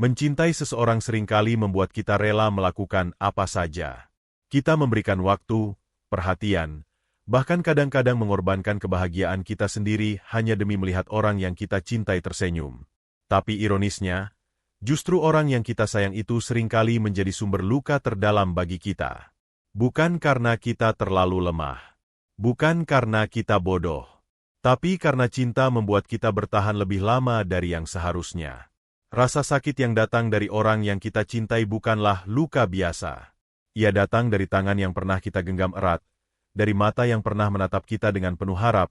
Mencintai seseorang seringkali membuat kita rela melakukan apa saja. Kita memberikan waktu, perhatian, bahkan kadang-kadang mengorbankan kebahagiaan kita sendiri hanya demi melihat orang yang kita cintai tersenyum. Tapi ironisnya, justru orang yang kita sayang itu seringkali menjadi sumber luka terdalam bagi kita. Bukan karena kita terlalu lemah. Bukan karena kita bodoh. Tapi karena cinta membuat kita bertahan lebih lama dari yang seharusnya. Rasa sakit yang datang dari orang yang kita cintai bukanlah luka biasa. Ia datang dari tangan yang pernah kita genggam erat, dari mata yang pernah menatap kita dengan penuh harap,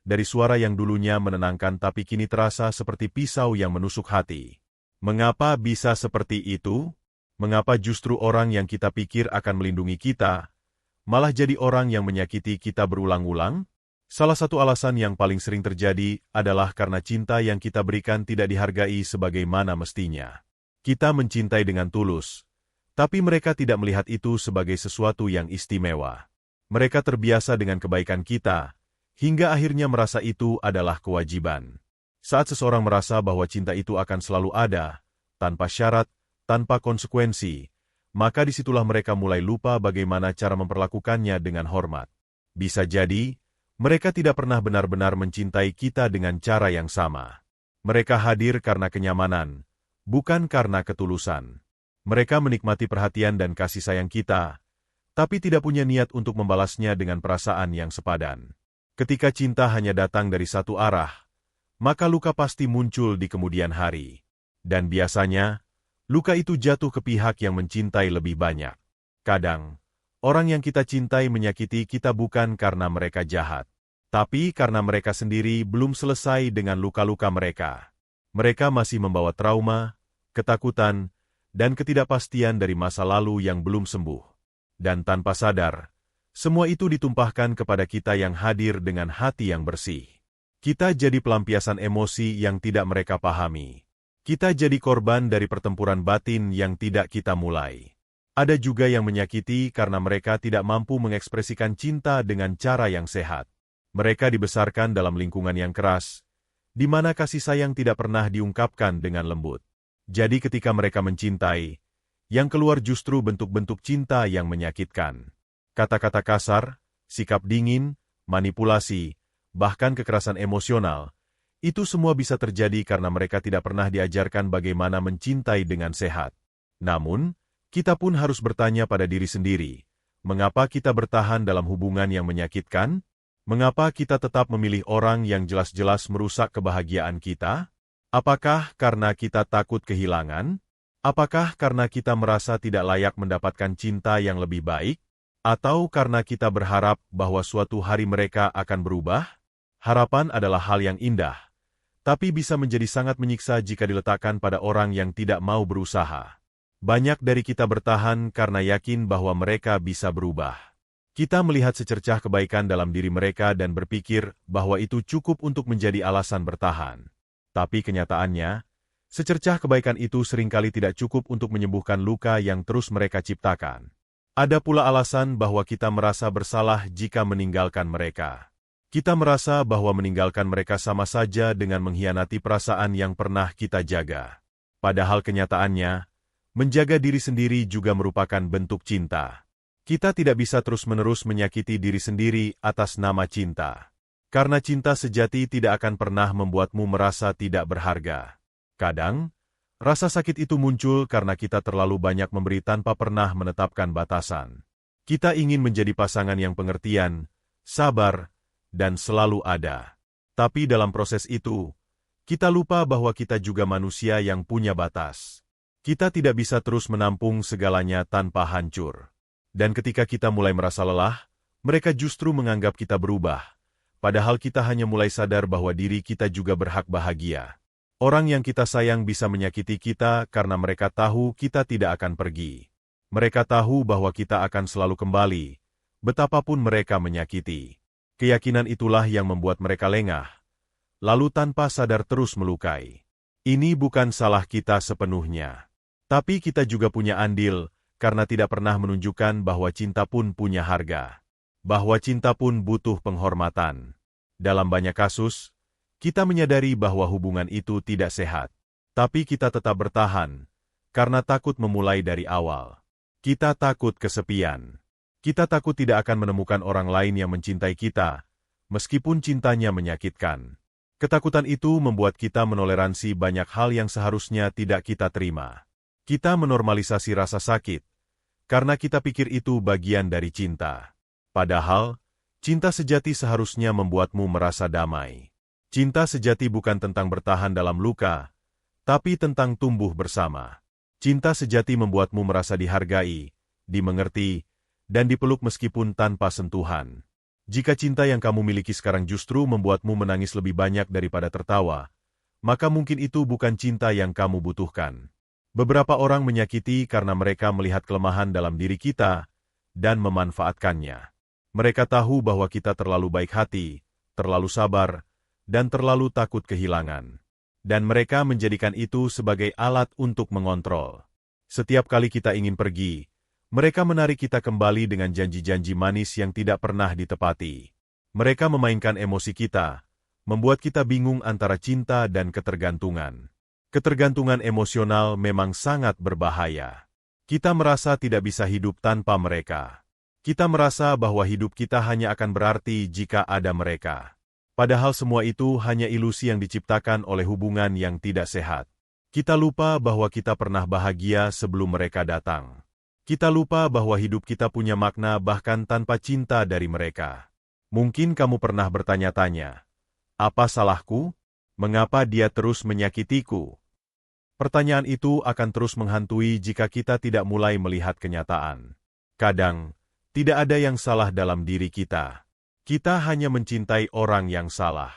dari suara yang dulunya menenangkan tapi kini terasa seperti pisau yang menusuk hati. Mengapa bisa seperti itu? Mengapa justru orang yang kita pikir akan melindungi kita, malah jadi orang yang menyakiti kita berulang-ulang? Salah satu alasan yang paling sering terjadi adalah karena cinta yang kita berikan tidak dihargai sebagaimana mestinya. Kita mencintai dengan tulus, tapi mereka tidak melihat itu sebagai sesuatu yang istimewa. Mereka terbiasa dengan kebaikan kita, hingga akhirnya merasa itu adalah kewajiban. Saat seseorang merasa bahwa cinta itu akan selalu ada, tanpa syarat, tanpa konsekuensi, maka disitulah mereka mulai lupa bagaimana cara memperlakukannya dengan hormat. Bisa jadi, mereka tidak pernah benar-benar mencintai kita dengan cara yang sama. Mereka hadir karena kenyamanan, bukan karena ketulusan. Mereka menikmati perhatian dan kasih sayang kita, tapi tidak punya niat untuk membalasnya dengan perasaan yang sepadan. Ketika cinta hanya datang dari satu arah, maka luka pasti muncul di kemudian hari. Dan biasanya, luka itu jatuh ke pihak yang mencintai lebih banyak. Kadang, orang yang kita cintai menyakiti kita bukan karena mereka jahat, tapi karena mereka sendiri belum selesai dengan luka-luka mereka. Mereka masih membawa trauma, ketakutan, dan ketidakpastian dari masa lalu yang belum sembuh. Dan tanpa sadar, semua itu ditumpahkan kepada kita yang hadir dengan hati yang bersih. Kita jadi pelampiasan emosi yang tidak mereka pahami. Kita jadi korban dari pertempuran batin yang tidak kita mulai. Ada juga yang menyakiti karena mereka tidak mampu mengekspresikan cinta dengan cara yang sehat. Mereka dibesarkan dalam lingkungan yang keras, di mana kasih sayang tidak pernah diungkapkan dengan lembut. Jadi ketika mereka mencintai, yang keluar justru bentuk-bentuk cinta yang menyakitkan. Kata-kata kasar, sikap dingin, manipulasi, bahkan kekerasan emosional, itu semua bisa terjadi karena mereka tidak pernah diajarkan bagaimana mencintai dengan sehat. Namun, kita pun harus bertanya pada diri sendiri, mengapa kita bertahan dalam hubungan yang menyakitkan? Mengapa kita tetap memilih orang yang jelas-jelas merusak kebahagiaan kita? Apakah karena kita takut kehilangan? Apakah karena kita merasa tidak layak mendapatkan cinta yang lebih baik? Atau karena kita berharap bahwa suatu hari mereka akan berubah? Harapan adalah hal yang indah, tapi bisa menjadi sangat menyiksa jika diletakkan pada orang yang tidak mau berusaha. Banyak dari kita bertahan karena yakin bahwa mereka bisa berubah. Kita melihat secercah kebaikan dalam diri mereka dan berpikir bahwa itu cukup untuk menjadi alasan bertahan. Tapi kenyataannya, secercah kebaikan itu seringkali tidak cukup untuk menyembuhkan luka yang terus mereka ciptakan. Ada pula alasan bahwa kita merasa bersalah jika meninggalkan mereka. Kita merasa bahwa meninggalkan mereka sama saja dengan mengkhianati perasaan yang pernah kita jaga. Padahal kenyataannya, menjaga diri sendiri juga merupakan bentuk cinta. Kita tidak bisa terus-menerus menyakiti diri sendiri atas nama cinta. Karena cinta sejati tidak akan pernah membuatmu merasa tidak berharga. Kadang, rasa sakit itu muncul karena kita terlalu banyak memberi tanpa pernah menetapkan batasan. Kita ingin menjadi pasangan yang pengertian, sabar, dan selalu ada. Tapi dalam proses itu, kita lupa bahwa kita juga manusia yang punya batas. Kita tidak bisa terus menampung segalanya tanpa hancur. Dan ketika kita mulai merasa lelah, mereka justru menganggap kita berubah. Padahal kita hanya mulai sadar bahwa diri kita juga berhak bahagia. Orang yang kita sayang bisa menyakiti kita karena mereka tahu kita tidak akan pergi. Mereka tahu bahwa kita akan selalu kembali, betapapun mereka menyakiti. Keyakinan itulah yang membuat mereka lengah, lalu tanpa sadar terus melukai. Ini bukan salah kita sepenuhnya. Tapi kita juga punya andil, karena tidak pernah menunjukkan bahwa cinta pun punya harga. Bahwa cinta pun butuh penghormatan. Dalam banyak kasus, kita menyadari bahwa hubungan itu tidak sehat. Tapi kita tetap bertahan, karena takut memulai dari awal. Kita takut kesepian. Kita takut tidak akan menemukan orang lain yang mencintai kita, meskipun cintanya menyakitkan. Ketakutan itu membuat kita menoleransi banyak hal yang seharusnya tidak kita terima. Kita menormalisasi rasa sakit, karena kita pikir itu bagian dari cinta. Padahal, cinta sejati seharusnya membuatmu merasa damai. Cinta sejati bukan tentang bertahan dalam luka, tapi tentang tumbuh bersama. Cinta sejati membuatmu merasa dihargai, dimengerti, dan dipeluk meskipun tanpa sentuhan. Jika cinta yang kamu miliki sekarang justru membuatmu menangis lebih banyak daripada tertawa, maka mungkin itu bukan cinta yang kamu butuhkan. Beberapa orang menyakiti karena mereka melihat kelemahan dalam diri kita dan memanfaatkannya. Mereka tahu bahwa kita terlalu baik hati, terlalu sabar, dan terlalu takut kehilangan. Dan mereka menjadikan itu sebagai alat untuk mengontrol. Setiap kali kita ingin pergi, mereka menarik kita kembali dengan janji-janji manis yang tidak pernah ditepati. Mereka memainkan emosi kita, membuat kita bingung antara cinta dan ketergantungan. Ketergantungan emosional memang sangat berbahaya. Kita merasa tidak bisa hidup tanpa mereka. Kita merasa bahwa hidup kita hanya akan berarti jika ada mereka. Padahal semua itu hanya ilusi yang diciptakan oleh hubungan yang tidak sehat. Kita lupa bahwa kita pernah bahagia sebelum mereka datang. Kita lupa bahwa hidup kita punya makna bahkan tanpa cinta dari mereka. Mungkin kamu pernah bertanya-tanya, apa salahku? Mengapa dia terus menyakitiku? Pertanyaan itu akan terus menghantui jika kita tidak mulai melihat kenyataan. Kadang, tidak ada yang salah dalam diri kita. Kita hanya mencintai orang yang salah.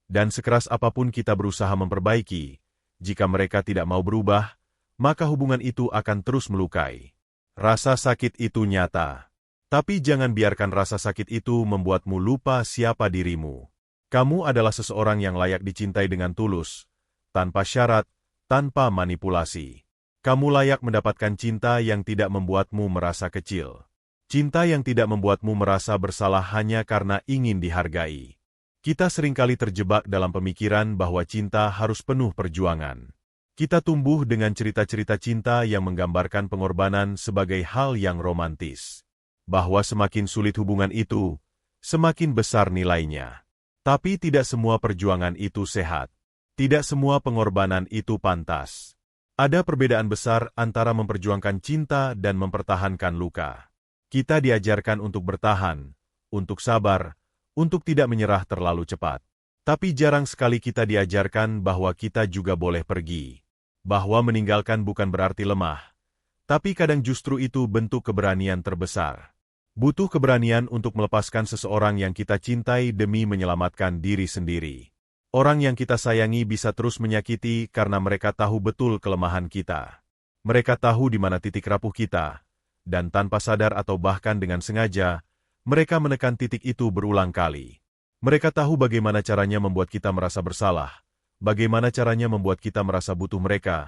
Dan sekeras apapun kita berusaha memperbaiki, jika mereka tidak mau berubah, maka hubungan itu akan terus melukai. Rasa sakit itu nyata. Tapi jangan biarkan rasa sakit itu membuatmu lupa siapa dirimu. Kamu adalah seseorang yang layak dicintai dengan tulus, tanpa syarat, tanpa manipulasi. Kamu layak mendapatkan cinta yang tidak membuatmu merasa kecil. Cinta yang tidak membuatmu merasa bersalah hanya karena ingin dihargai. Kita seringkali terjebak dalam pemikiran bahwa cinta harus penuh perjuangan. Kita tumbuh dengan cerita-cerita cinta yang menggambarkan pengorbanan sebagai hal yang romantis. Bahwa semakin sulit hubungan itu, semakin besar nilainya. Tapi tidak semua perjuangan itu sehat. Tidak semua pengorbanan itu pantas. Ada perbedaan besar antara memperjuangkan cinta dan mempertahankan luka. Kita diajarkan untuk bertahan, untuk sabar, untuk tidak menyerah terlalu cepat. Tapi jarang sekali kita diajarkan bahwa kita juga boleh pergi. Bahwa meninggalkan bukan berarti lemah. Tapi kadang justru itu bentuk keberanian terbesar. Butuh keberanian untuk melepaskan seseorang yang kita cintai demi menyelamatkan diri sendiri. Orang yang kita sayangi bisa terus menyakiti karena mereka tahu betul kelemahan kita. Mereka tahu di mana titik rapuh kita, dan tanpa sadar atau bahkan dengan sengaja, mereka menekan titik itu berulang kali. Mereka tahu bagaimana caranya membuat kita merasa bersalah, bagaimana caranya membuat kita merasa butuh mereka,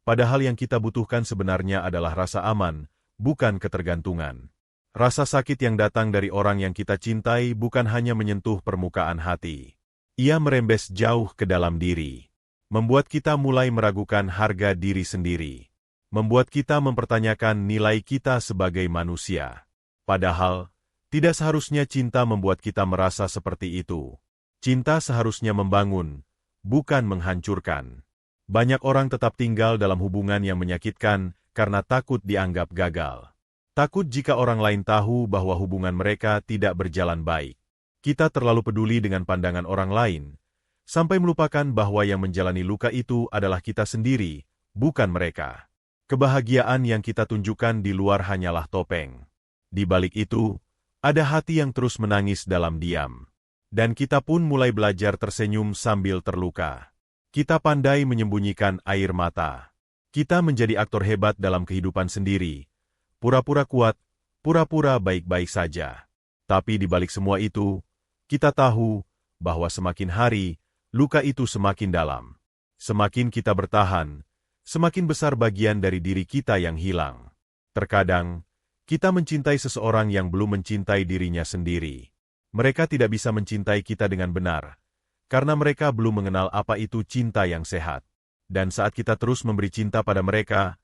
padahal yang kita butuhkan sebenarnya adalah rasa aman, bukan ketergantungan. Rasa sakit yang datang dari orang yang kita cintai bukan hanya menyentuh permukaan hati. Ia merembes jauh ke dalam diri, membuat kita mulai meragukan harga diri sendiri, membuat kita mempertanyakan nilai kita sebagai manusia. Padahal, tidak seharusnya cinta membuat kita merasa seperti itu. Cinta seharusnya membangun, bukan menghancurkan. Banyak orang tetap tinggal dalam hubungan yang menyakitkan karena takut dianggap gagal. Takut jika orang lain tahu bahwa hubungan mereka tidak berjalan baik. Kita terlalu peduli dengan pandangan orang lain, sampai melupakan bahwa yang menjalani luka itu adalah kita sendiri, bukan mereka. Kebahagiaan yang kita tunjukkan di luar hanyalah topeng. Di balik itu, ada hati yang terus menangis dalam diam. Dan kita pun mulai belajar tersenyum sambil terluka. Kita pandai menyembunyikan air mata. Kita menjadi aktor hebat dalam kehidupan sendiri. Pura-pura kuat, pura-pura baik-baik saja. Tapi di balik semua itu, kita tahu bahwa semakin hari, luka itu semakin dalam. Semakin kita bertahan, semakin besar bagian dari diri kita yang hilang. Terkadang, kita mencintai seseorang yang belum mencintai dirinya sendiri. Mereka tidak bisa mencintai kita dengan benar, karena mereka belum mengenal apa itu cinta yang sehat. Dan saat kita terus memberi cinta pada mereka,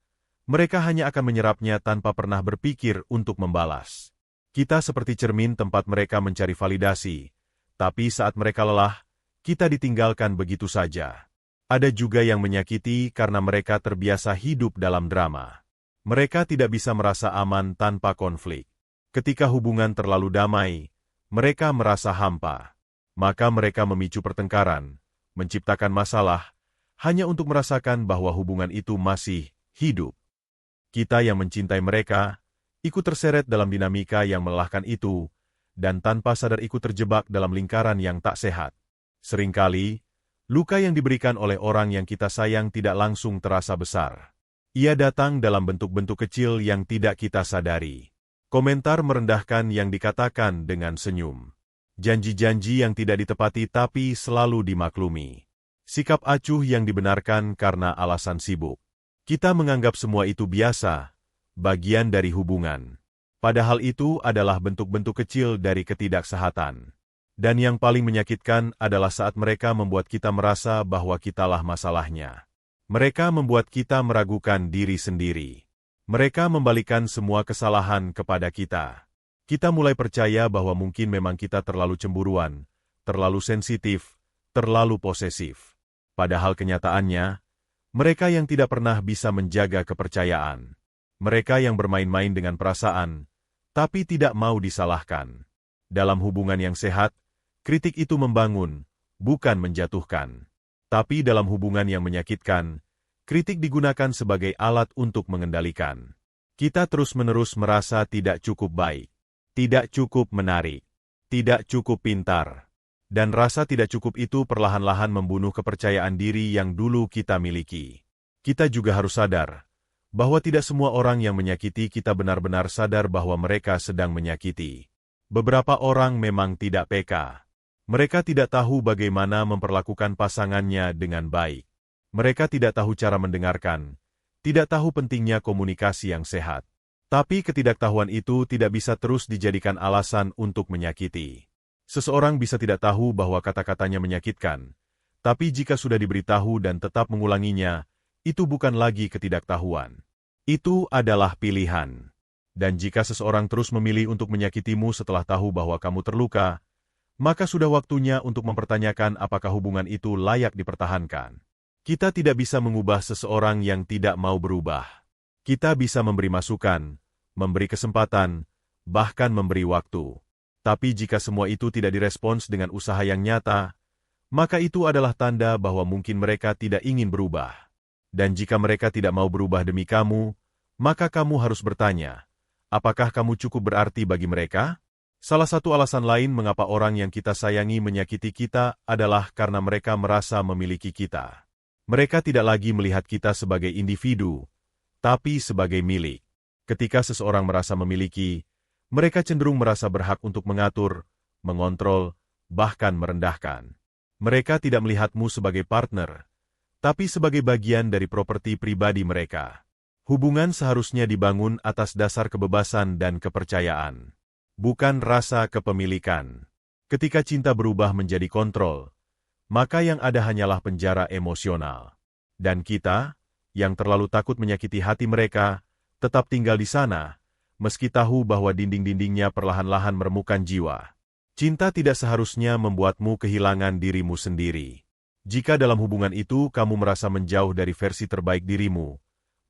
Mereka hanya akan menyerapnya tanpa pernah berpikir untuk membalas. Kita seperti cermin tempat mereka mencari validasi, tapi saat mereka lelah, kita ditinggalkan begitu saja. Ada juga yang menyakiti karena mereka terbiasa hidup dalam drama. Mereka tidak bisa merasa aman tanpa konflik. Ketika hubungan terlalu damai, mereka merasa hampa. Maka mereka memicu pertengkaran, menciptakan masalah, hanya untuk merasakan bahwa hubungan itu masih hidup. Kita yang mencintai mereka, ikut terseret dalam dinamika yang melelahkan itu, dan tanpa sadar ikut terjebak dalam lingkaran yang tak sehat. Seringkali, luka yang diberikan oleh orang yang kita sayang tidak langsung terasa besar. Ia datang dalam bentuk-bentuk kecil yang tidak kita sadari. Komentar merendahkan yang dikatakan dengan senyum. Janji-janji yang tidak ditepati tapi selalu dimaklumi. Sikap acuh yang dibenarkan karena alasan sibuk. Kita menganggap semua itu biasa, bagian dari hubungan. Padahal itu adalah bentuk-bentuk kecil dari ketidaksehatan. Dan yang paling menyakitkan adalah saat mereka membuat kita merasa bahwa kitalah masalahnya. Mereka membuat kita meragukan diri sendiri. Mereka membalikan semua kesalahan kepada kita. Kita mulai percaya bahwa mungkin memang kita terlalu cemburuan, terlalu sensitif, terlalu posesif. Padahal kenyataannya, mereka yang tidak pernah bisa menjaga kepercayaan. Mereka yang bermain-main dengan perasaan, tapi tidak mau disalahkan. Dalam hubungan yang sehat, kritik itu membangun, bukan menjatuhkan. Tapi dalam hubungan yang menyakitkan, kritik digunakan sebagai alat untuk mengendalikan. Kita terus-menerus merasa tidak cukup baik, tidak cukup menarik, tidak cukup pintar. Dan rasa tidak cukup itu perlahan-lahan membunuh kepercayaan diri yang dulu kita miliki. Kita juga harus sadar bahwa tidak semua orang yang menyakiti kita benar-benar sadar bahwa mereka sedang menyakiti. Beberapa orang memang tidak peka. Mereka tidak tahu bagaimana memperlakukan pasangannya dengan baik. Mereka tidak tahu cara mendengarkan, tidak tahu pentingnya komunikasi yang sehat. Tapi ketidaktahuan itu tidak bisa terus dijadikan alasan untuk menyakiti. Seseorang bisa tidak tahu bahwa kata-katanya menyakitkan, tapi jika sudah diberitahu dan tetap mengulanginya, itu bukan lagi ketidaktahuan. Itu adalah pilihan. Dan jika seseorang terus memilih untuk menyakitimu setelah tahu bahwa kamu terluka, maka sudah waktunya untuk mempertanyakan apakah hubungan itu layak dipertahankan. Kita tidak bisa mengubah seseorang yang tidak mau berubah. Kita bisa memberi masukan, memberi kesempatan, bahkan memberi waktu. Tapi jika semua itu tidak direspons dengan usaha yang nyata, maka itu adalah tanda bahwa mungkin mereka tidak ingin berubah. Dan jika mereka tidak mau berubah demi kamu, maka kamu harus bertanya, apakah kamu cukup berarti bagi mereka? Salah satu alasan lain mengapa orang yang kita sayangi menyakiti kita adalah karena mereka merasa memiliki kita. Mereka tidak lagi melihat kita sebagai individu, tapi sebagai milik. Ketika seseorang merasa memiliki, mereka cenderung merasa berhak untuk mengatur, mengontrol, bahkan merendahkan. Mereka tidak melihatmu sebagai partner, tapi sebagai bagian dari properti pribadi mereka. Hubungan seharusnya dibangun atas dasar kebebasan dan kepercayaan, bukan rasa kepemilikan. Ketika cinta berubah menjadi kontrol, maka yang ada hanyalah penjara emosional. Dan kita, yang terlalu takut menyakiti hati mereka, tetap tinggal di sana, meski tahu bahwa dinding-dindingnya perlahan-lahan meremukkan jiwa. Cinta tidak seharusnya membuatmu kehilangan dirimu sendiri. Jika dalam hubungan itu kamu merasa menjauh dari versi terbaik dirimu,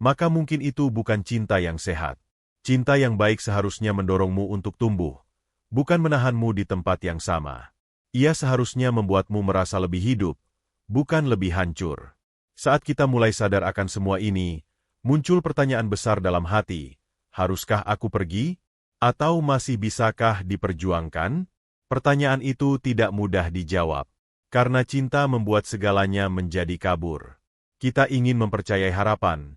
maka mungkin itu bukan cinta yang sehat. Cinta yang baik seharusnya mendorongmu untuk tumbuh, bukan menahanmu di tempat yang sama. Ia seharusnya membuatmu merasa lebih hidup, bukan lebih hancur. Saat kita mulai sadar akan semua ini, muncul pertanyaan besar dalam hati. Haruskah aku pergi? Atau masih bisakah diperjuangkan? Pertanyaan itu tidak mudah dijawab. Karena cinta membuat segalanya menjadi kabur. Kita ingin mempercayai harapan,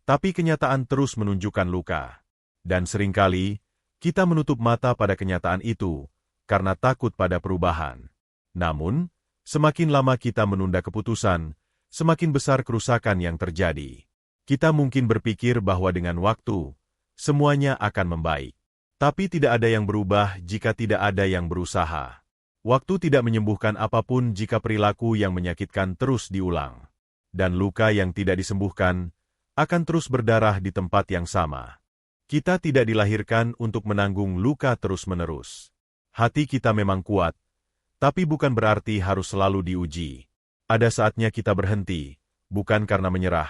tapi kenyataan terus menunjukkan luka. Dan seringkali, kita menutup mata pada kenyataan itu, karena takut pada perubahan. Namun, semakin lama kita menunda keputusan, semakin besar kerusakan yang terjadi. Kita mungkin berpikir bahwa dengan waktu, semuanya akan membaik. Tapi tidak ada yang berubah jika tidak ada yang berusaha. Waktu tidak menyembuhkan apapun jika perilaku yang menyakitkan terus diulang. Dan luka yang tidak disembuhkan akan terus berdarah di tempat yang sama. Kita tidak dilahirkan untuk menanggung luka terus-menerus. Hati kita memang kuat, tapi bukan berarti harus selalu diuji. Ada saatnya kita berhenti, bukan karena menyerah,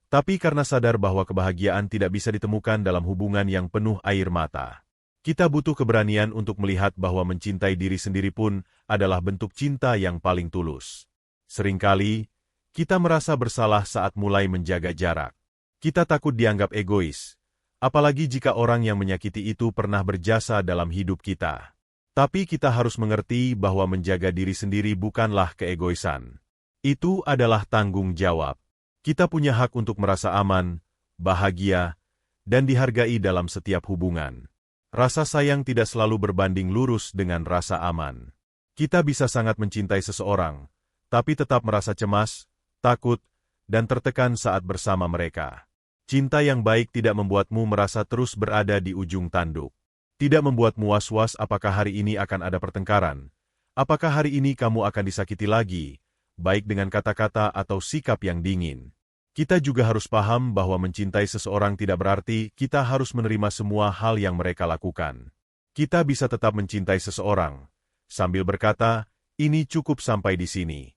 tapi karena sadar bahwa kebahagiaan tidak bisa ditemukan dalam hubungan yang penuh air mata. Kita butuh keberanian untuk melihat bahwa mencintai diri sendiri pun adalah bentuk cinta yang paling tulus. Seringkali, kita merasa bersalah saat mulai menjaga jarak. Kita takut dianggap egois, apalagi jika orang yang menyakiti itu pernah berjasa dalam hidup kita. Tapi kita harus mengerti bahwa menjaga diri sendiri bukanlah keegoisan. Itu adalah tanggung jawab. Kita punya hak untuk merasa aman, bahagia, dan dihargai dalam setiap hubungan. Rasa sayang tidak selalu berbanding lurus dengan rasa aman. Kita bisa sangat mencintai seseorang, tapi tetap merasa cemas, takut, dan tertekan saat bersama mereka. Cinta yang baik tidak membuatmu merasa terus berada di ujung tanduk. Tidak membuatmu was-was apakah hari ini akan ada pertengkaran, apakah hari ini kamu akan disakiti lagi, baik dengan kata-kata atau sikap yang dingin. Kita juga harus paham bahwa mencintai seseorang tidak berarti kita harus menerima semua hal yang mereka lakukan. Kita bisa tetap mencintai seseorang, sambil berkata, ini cukup sampai di sini.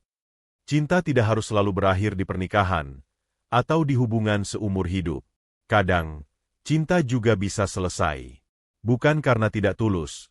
Cinta tidak harus selalu berakhir di pernikahan, atau di hubungan seumur hidup. Kadang, cinta juga bisa selesai. Bukan karena tidak tulus,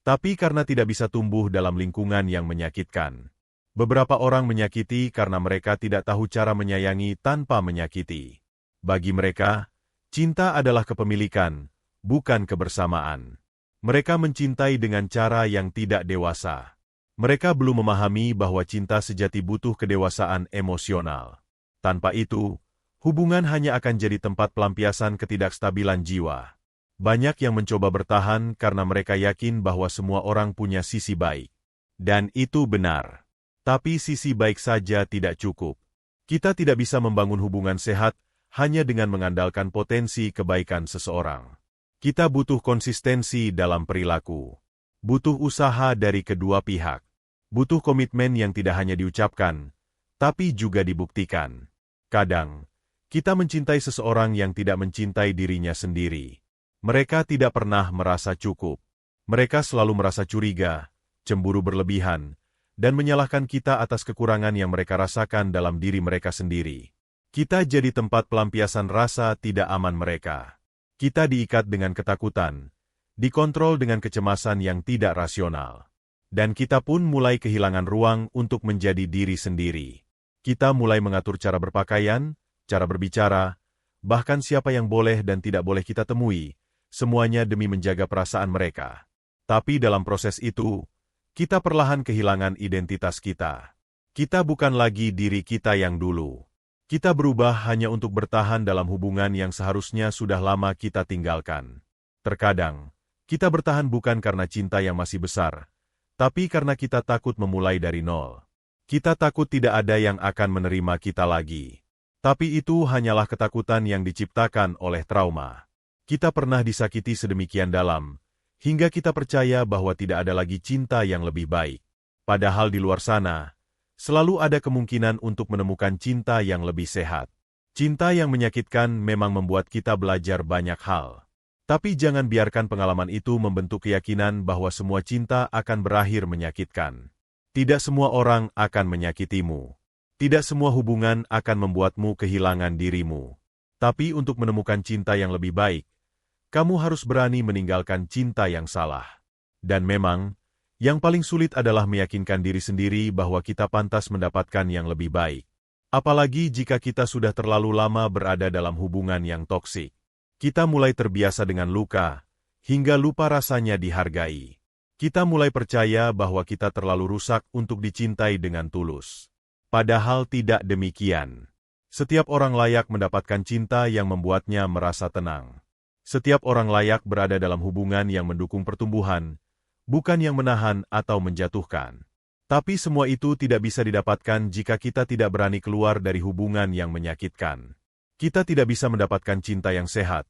tapi karena tidak bisa tumbuh dalam lingkungan yang menyakitkan. Beberapa orang menyakiti karena mereka tidak tahu cara menyayangi tanpa menyakiti. Bagi mereka, cinta adalah kepemilikan, bukan kebersamaan. Mereka mencintai dengan cara yang tidak dewasa. Mereka belum memahami bahwa cinta sejati butuh kedewasaan emosional. Tanpa itu, hubungan hanya akan jadi tempat pelampiasan ketidakstabilan jiwa. Banyak yang mencoba bertahan karena mereka yakin bahwa semua orang punya sisi baik. Dan itu benar. Tapi sisi baik saja tidak cukup. Kita tidak bisa membangun hubungan sehat hanya dengan mengandalkan potensi kebaikan seseorang. Kita butuh konsistensi dalam perilaku. Butuh usaha dari kedua pihak. Butuh komitmen yang tidak hanya diucapkan, tapi juga dibuktikan. Kadang, kita mencintai seseorang yang tidak mencintai dirinya sendiri. Mereka tidak pernah merasa cukup. Mereka selalu merasa curiga, cemburu berlebihan, dan menyalahkan kita atas kekurangan yang mereka rasakan dalam diri mereka sendiri. Kita jadi tempat pelampiasan rasa tidak aman mereka. Kita diikat dengan ketakutan, dikontrol dengan kecemasan yang tidak rasional. Dan kita pun mulai kehilangan ruang untuk menjadi diri sendiri. Kita mulai mengatur cara berpakaian, cara berbicara, bahkan siapa yang boleh dan tidak boleh kita temui, semuanya demi menjaga perasaan mereka. Tapi dalam proses itu, kita perlahan kehilangan identitas kita. Kita bukan lagi diri kita yang dulu. Kita berubah hanya untuk bertahan dalam hubungan yang seharusnya sudah lama kita tinggalkan. Terkadang, kita bertahan bukan karena cinta yang masih besar, tapi karena kita takut memulai dari nol. Kita takut tidak ada yang akan menerima kita lagi. Tapi itu hanyalah ketakutan yang diciptakan oleh trauma. Kita pernah disakiti sedemikian dalam, hingga kita percaya bahwa tidak ada lagi cinta yang lebih baik. Padahal di luar sana, selalu ada kemungkinan untuk menemukan cinta yang lebih sehat. Cinta yang menyakitkan memang membuat kita belajar banyak hal. Tapi jangan biarkan pengalaman itu membentuk keyakinan bahwa semua cinta akan berakhir menyakitkan. Tidak semua orang akan menyakitimu. Tidak semua hubungan akan membuatmu kehilangan dirimu. Tapi untuk menemukan cinta yang lebih baik, kamu harus berani meninggalkan cinta yang salah. Dan memang, yang paling sulit adalah meyakinkan diri sendiri bahwa kita pantas mendapatkan yang lebih baik. Apalagi jika kita sudah terlalu lama berada dalam hubungan yang toksik. Kita mulai terbiasa dengan luka, hingga lupa rasanya dihargai. Kita mulai percaya bahwa kita terlalu rusak untuk dicintai dengan tulus. Padahal tidak demikian. Setiap orang layak mendapatkan cinta yang membuatnya merasa tenang. Setiap orang layak berada dalam hubungan yang mendukung pertumbuhan, bukan yang menahan atau menjatuhkan. Tapi semua itu tidak bisa didapatkan jika kita tidak berani keluar dari hubungan yang menyakitkan. Kita tidak bisa mendapatkan cinta yang sehat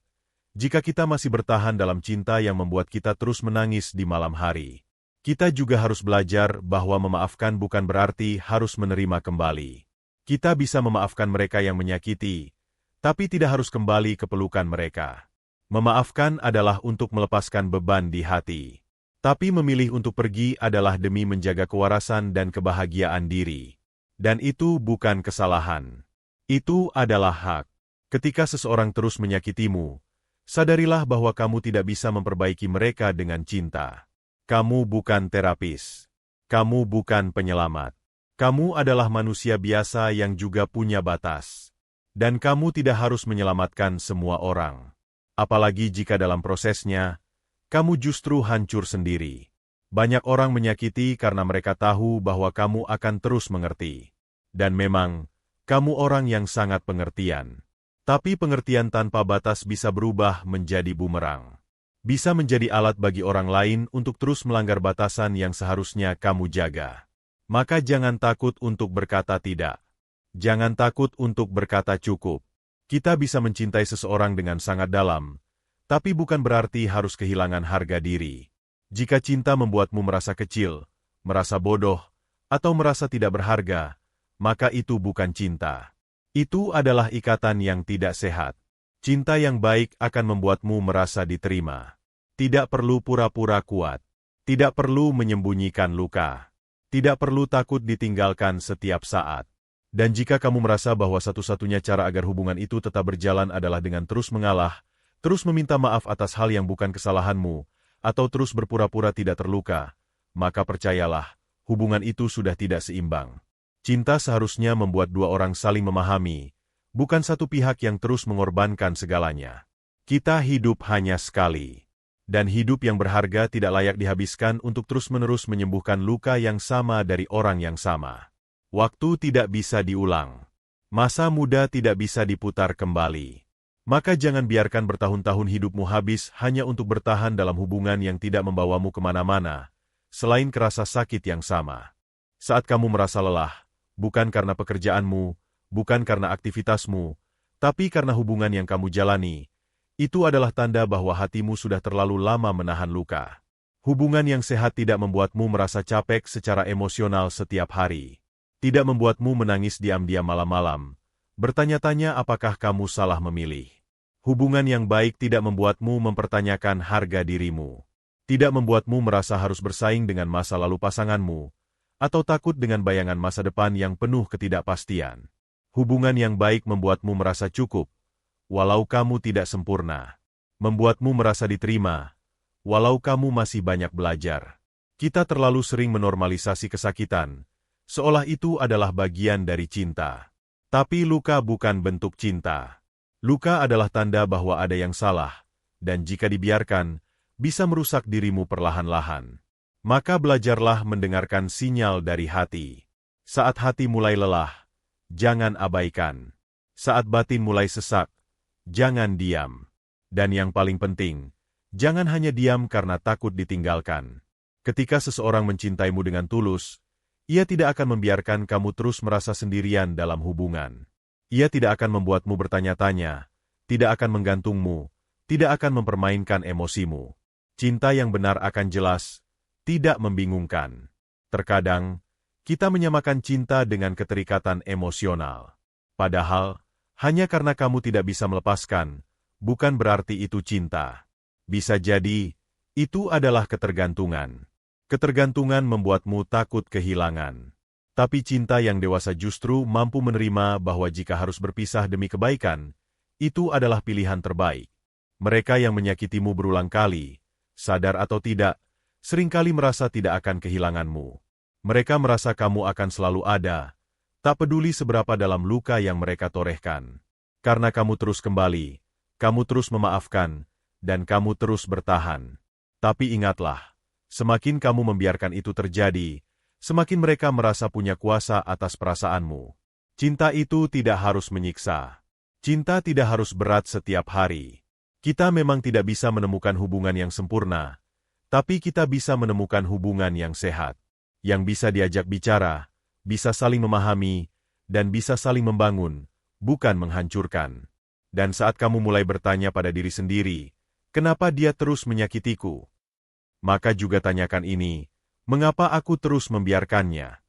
jika kita masih bertahan dalam cinta yang membuat kita terus menangis di malam hari. Kita juga harus belajar bahwa memaafkan bukan berarti harus menerima kembali. Kita bisa memaafkan mereka yang menyakiti, tapi tidak harus kembali ke pelukan mereka. Memaafkan adalah untuk melepaskan beban di hati. Tapi memilih untuk pergi adalah demi menjaga kewarasan dan kebahagiaan diri. Dan itu bukan kesalahan. Itu adalah hak. Ketika seseorang terus menyakitimu, sadarilah bahwa kamu tidak bisa memperbaiki mereka dengan cinta. Kamu bukan terapis. Kamu bukan penyelamat. Kamu adalah manusia biasa yang juga punya batas. Dan kamu tidak harus menyelamatkan semua orang. Apalagi jika dalam prosesnya, kamu justru hancur sendiri. Banyak orang menyakiti karena mereka tahu bahwa kamu akan terus mengerti. Dan memang, kamu orang yang sangat pengertian. Tapi pengertian tanpa batas bisa berubah menjadi bumerang. Bisa menjadi alat bagi orang lain untuk terus melanggar batasan yang seharusnya kamu jaga. Maka jangan takut untuk berkata tidak. Jangan takut untuk berkata cukup. Kita bisa mencintai seseorang dengan sangat dalam, tapi bukan berarti harus kehilangan harga diri. Jika cinta membuatmu merasa kecil, merasa bodoh, atau merasa tidak berharga, maka itu bukan cinta. Itu adalah ikatan yang tidak sehat. Cinta yang baik akan membuatmu merasa diterima. Tidak perlu pura-pura kuat. Tidak perlu menyembunyikan luka. Tidak perlu takut ditinggalkan setiap saat. Dan jika kamu merasa bahwa satu-satunya cara agar hubungan itu tetap berjalan adalah dengan terus mengalah, terus meminta maaf atas hal yang bukan kesalahanmu, atau terus berpura-pura tidak terluka, maka percayalah, hubungan itu sudah tidak seimbang. Cinta seharusnya membuat dua orang saling memahami, bukan satu pihak yang terus mengorbankan segalanya. Kita hidup hanya sekali. Dan hidup yang berharga tidak layak dihabiskan untuk terus-menerus menyembuhkan luka yang sama dari orang yang sama. Waktu tidak bisa diulang. Masa muda tidak bisa diputar kembali. Maka jangan biarkan bertahun-tahun hidupmu habis hanya untuk bertahan dalam hubungan yang tidak membawamu kemana-mana, selain kerasa sakit yang sama. Saat kamu merasa lelah, bukan karena pekerjaanmu, bukan karena aktivitasmu, tapi karena hubungan yang kamu jalani, itu adalah tanda bahwa hatimu sudah terlalu lama menahan luka. Hubungan yang sehat tidak membuatmu merasa capek secara emosional setiap hari. Tidak membuatmu menangis diam-diam malam-malam, bertanya-tanya apakah kamu salah memilih. Hubungan yang baik tidak membuatmu mempertanyakan harga dirimu. Tidak membuatmu merasa harus bersaing dengan masa lalu pasanganmu, atau takut dengan bayangan masa depan yang penuh ketidakpastian. Hubungan yang baik membuatmu merasa cukup, walau kamu tidak sempurna. Membuatmu merasa diterima, walau kamu masih banyak belajar. Kita terlalu sering menormalisasi kesakitan, seolah itu adalah bagian dari cinta. Tapi luka bukan bentuk cinta. Luka adalah tanda bahwa ada yang salah, dan jika dibiarkan, bisa merusak dirimu perlahan-lahan. Maka belajarlah mendengarkan sinyal dari hati. Saat hati mulai lelah, jangan abaikan. Saat batin mulai sesak, jangan diam. Dan yang paling penting, jangan hanya diam karena takut ditinggalkan. Ketika seseorang mencintaimu dengan tulus, ia tidak akan membiarkan kamu terus merasa sendirian dalam hubungan. Ia tidak akan membuatmu bertanya-tanya, tidak akan menggantungmu, tidak akan mempermainkan emosimu. Cinta yang benar akan jelas, tidak membingungkan. Terkadang, kita menyamakan cinta dengan keterikatan emosional. Padahal, hanya karena kamu tidak bisa melepaskan, bukan berarti itu cinta. Bisa jadi, itu adalah ketergantungan. Ketergantungan membuatmu takut kehilangan. Tapi cinta yang dewasa justru mampu menerima bahwa jika harus berpisah demi kebaikan, itu adalah pilihan terbaik. Mereka yang menyakitimu berulang kali, sadar atau tidak, seringkali merasa tidak akan kehilanganmu. Mereka merasa kamu akan selalu ada, tak peduli seberapa dalam luka yang mereka torehkan. Karena kamu terus kembali, kamu terus memaafkan, dan kamu terus bertahan. Tapi ingatlah, semakin kamu membiarkan itu terjadi, semakin mereka merasa punya kuasa atas perasaanmu. Cinta itu tidak harus menyiksa. Cinta tidak harus berat setiap hari. Kita memang tidak bisa menemukan hubungan yang sempurna, tapi kita bisa menemukan hubungan yang sehat, yang bisa diajak bicara, bisa saling memahami, dan bisa saling membangun, bukan menghancurkan. Dan saat kamu mulai bertanya pada diri sendiri, kenapa dia terus menyakitiku? Maka juga tanyakan ini, mengapa aku terus membiarkannya?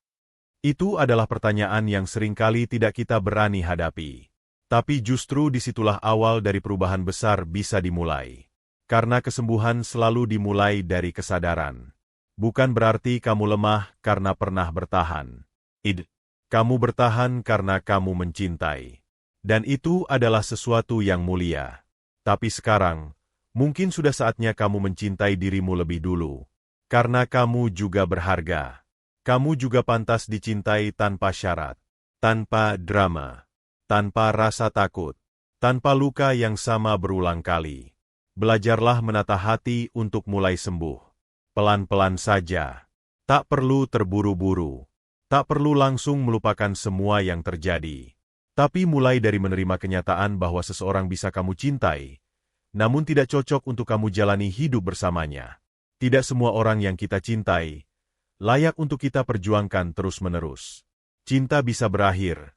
Itu adalah pertanyaan yang seringkali tidak kita berani hadapi. Tapi justru disitulah awal dari perubahan besar bisa dimulai. Karena kesembuhan selalu dimulai dari kesadaran. Bukan berarti kamu lemah karena pernah bertahan. Kamu bertahan karena kamu mencintai. Dan itu adalah sesuatu yang mulia. Tapi sekarang, mungkin sudah saatnya kamu mencintai dirimu lebih dulu. Karena kamu juga berharga. Kamu juga pantas dicintai tanpa syarat. Tanpa drama. Tanpa rasa takut. Tanpa luka yang sama berulang kali. Belajarlah menata hati untuk mulai sembuh. Pelan-pelan saja. Tak perlu terburu-buru. Tak perlu langsung melupakan semua yang terjadi. Tapi mulai dari menerima kenyataan bahwa seseorang bisa kamu cintai, namun tidak cocok untuk kamu jalani hidup bersamanya. Tidak semua orang yang kita cintai layak untuk kita perjuangkan terus-menerus. Cinta bisa berakhir,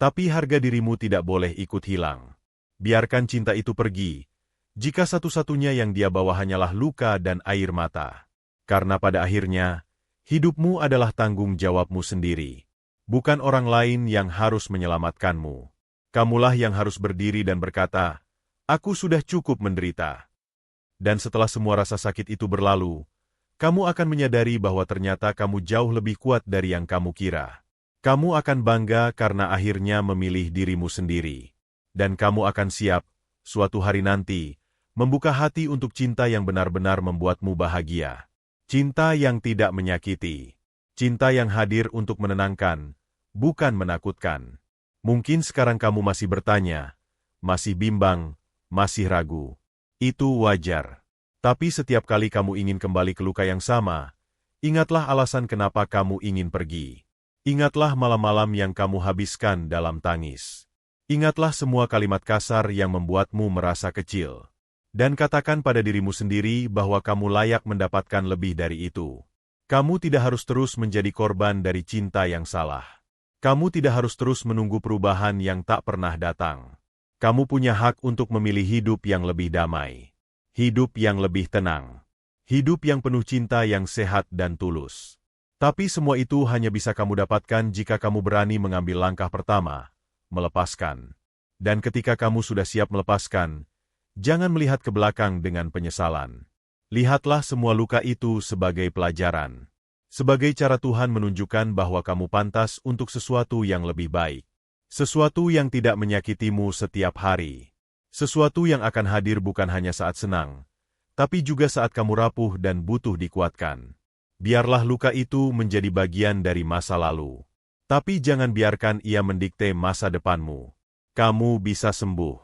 tapi harga dirimu tidak boleh ikut hilang. Biarkan cinta itu pergi, jika satu-satunya yang dia bawa hanyalah luka dan air mata. Karena pada akhirnya, hidupmu adalah tanggung jawabmu sendiri. Bukan orang lain yang harus menyelamatkanmu. Kamulah yang harus berdiri dan berkata, "Aku sudah cukup menderita." Dan setelah semua rasa sakit itu berlalu, kamu akan menyadari bahwa ternyata kamu jauh lebih kuat dari yang kamu kira. Kamu akan bangga karena akhirnya memilih dirimu sendiri. Dan kamu akan siap, suatu hari nanti, membuka hati untuk cinta yang benar-benar membuatmu bahagia. Cinta yang tidak menyakiti. Cinta yang hadir untuk menenangkan, bukan menakutkan. Mungkin sekarang kamu masih bertanya, masih bimbang, masih ragu. Itu wajar. Tapi setiap kali kamu ingin kembali ke luka yang sama, ingatlah alasan kenapa kamu ingin pergi. Ingatlah malam-malam yang kamu habiskan dalam tangis. Ingatlah semua kalimat kasar yang membuatmu merasa kecil. Dan katakan pada dirimu sendiri bahwa kamu layak mendapatkan lebih dari itu. Kamu tidak harus terus menjadi korban dari cinta yang salah. Kamu tidak harus terus menunggu perubahan yang tak pernah datang. Kamu punya hak untuk memilih hidup yang lebih damai. Hidup yang lebih tenang. Hidup yang penuh cinta yang sehat dan tulus. Tapi semua itu hanya bisa kamu dapatkan jika kamu berani mengambil langkah pertama, melepaskan. Dan ketika kamu sudah siap melepaskan, jangan melihat ke belakang dengan penyesalan. Lihatlah semua luka itu sebagai pelajaran. Sebagai cara Tuhan menunjukkan bahwa kamu pantas untuk sesuatu yang lebih baik. Sesuatu yang tidak menyakitimu setiap hari. Sesuatu yang akan hadir bukan hanya saat senang, tapi juga saat kamu rapuh dan butuh dikuatkan. Biarlah luka itu menjadi bagian dari masa lalu. Tapi jangan biarkan ia mendikte masa depanmu. Kamu bisa sembuh.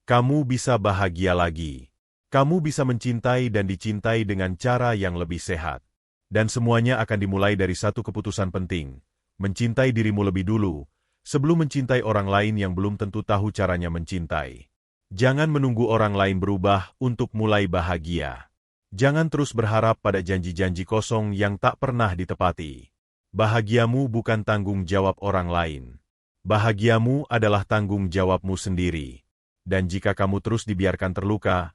Kamu bisa bahagia lagi. Kamu bisa mencintai dan dicintai dengan cara yang lebih sehat. Dan semuanya akan dimulai dari satu keputusan penting. Mencintai dirimu lebih dulu, sebelum mencintai orang lain yang belum tentu tahu caranya mencintai. Jangan menunggu orang lain berubah untuk mulai bahagia. Jangan terus berharap pada janji-janji kosong yang tak pernah ditepati. Bahagiamu bukan tanggung jawab orang lain. Bahagiamu adalah tanggung jawabmu sendiri. Dan jika kamu terus dibiarkan terluka,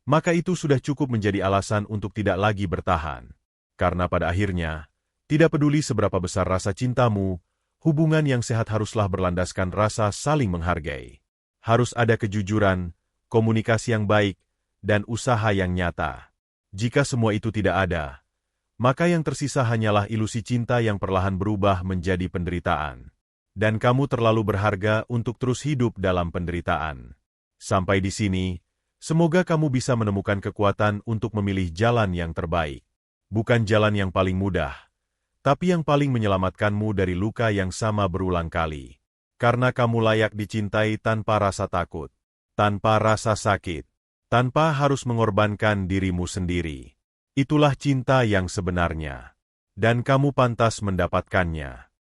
maka itu sudah cukup menjadi alasan untuk tidak lagi bertahan. Karena pada akhirnya, tidak peduli seberapa besar rasa cintamu, hubungan yang sehat haruslah berlandaskan rasa saling menghargai. Harus ada kejujuran, komunikasi yang baik, dan usaha yang nyata. Jika semua itu tidak ada, maka yang tersisa hanyalah ilusi cinta yang perlahan berubah menjadi penderitaan. Dan kamu terlalu berharga untuk terus hidup dalam penderitaan. Sampai di sini, semoga kamu bisa menemukan kekuatan untuk memilih jalan yang terbaik. Bukan jalan yang paling mudah, tapi yang paling menyelamatkanmu dari luka yang sama berulang kali. Karena kamu layak dicintai tanpa rasa takut, tanpa rasa sakit, tanpa harus mengorbankan dirimu sendiri. Itulah cinta yang sebenarnya. Dan kamu pantas mendapatkannya.